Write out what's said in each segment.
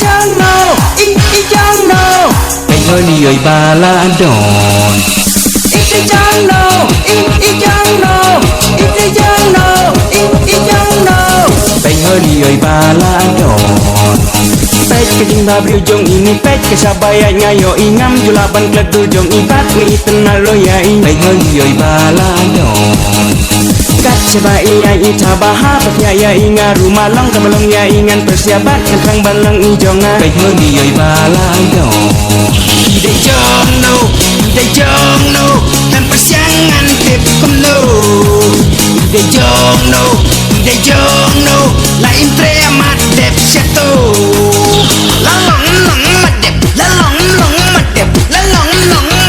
giorno, il giorno, Bánh hơi đi ơi ba la đòn il giorno, il giorno, il giorno, il giorno. Bánh hơi đi ơi ba la đòn Pet ke jing babriu jong ini pet ke sabaya ngayo ingam julaban kledu jong ibat ni tenalo ya ini Bánh hơi đi ơi ba la đòn Kat coba iya ita baha patya ya inga rumah long kamalong ya ingan persiapan kang balang ijonga Bánh hơi đi ơi ba la đòn Ide jongno, tanpa siangan tip kumno. Ide jongno, la imtre amat dep syato. La long madep, la long madep, la long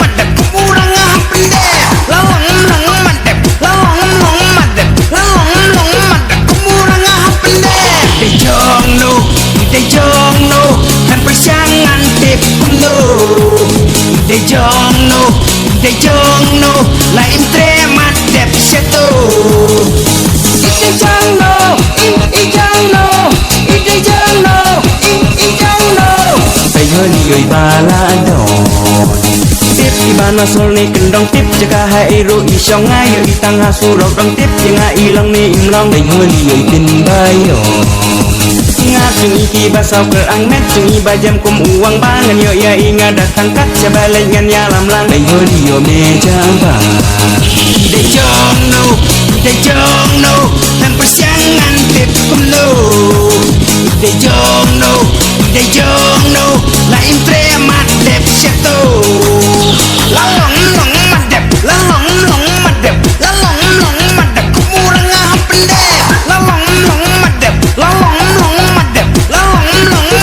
madep, kurang hapende. La long madep, la long madep, la long madep, kurang hapende. Ide jongno, tanpa siangan tip kumno. Ide jongno, la imtre amat dep syato. Ide jongno, ide jongno, ide jongno, ide jongno. Bánh hơi đi ơi ba la đòn Tiếp di mana sol ni kendong tip jaga hai ro isong ngayo itang hasu rok dong tip jenga ilang ni imlong Bánh hơi đi ơi tin bayo Nga sung iki basau ke angmet sung iba jam kum uang bangan yo ya inga datang kat sebalik ngan ya lamlang Bánh hơi đi yo meja bang Ide jongno, tanpa siangan tip kumno. Ide jongno, la imtre amat dep syato. La long madep, la long madep, la long madep, kurang hapende. La long madep, la long madep, la long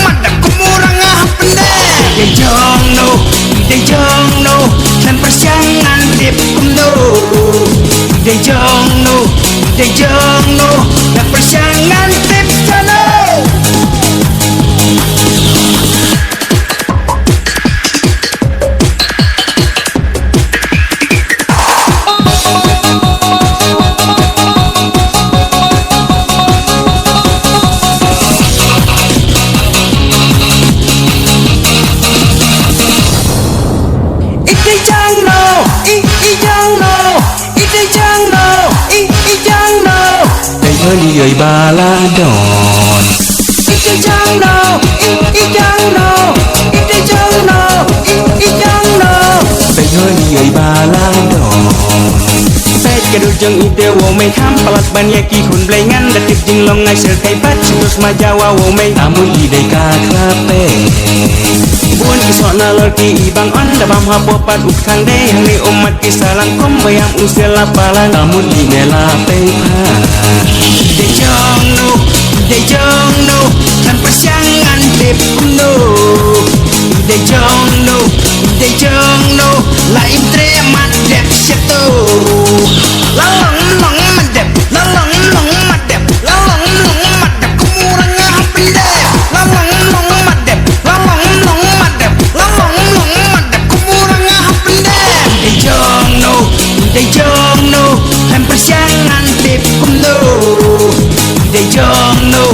madep, kurang hapende. Ide jongno, tanpa siangan tip kumno. Ide jongno, tanpa siangan tip sana. Bánh hơi đi ơi ba la đòn Ide jongno, Bánh hơi đi ơi ba la đòn Pet ke dujung ide wo mei ham palat ban yaki khun blai ngan datip jing long ngai ser kai pat terus ma jawa wo mei amun ide ka klape Buan kisona lerki ibang on dabam hapo pat uk thang de hang ni umat kisalang kom bayam usel lapalang amun ide la pe pa Ide jongno, tanpa siangan tip kumno. Ide jongno, la imtre amat dep syato. La long madep, la long madep, la long madep, kurang hapende. La long madep, la long madep, la long madep, kurang hapende. Ide jongno, tanpa siangan tip kumno. Ide jongno,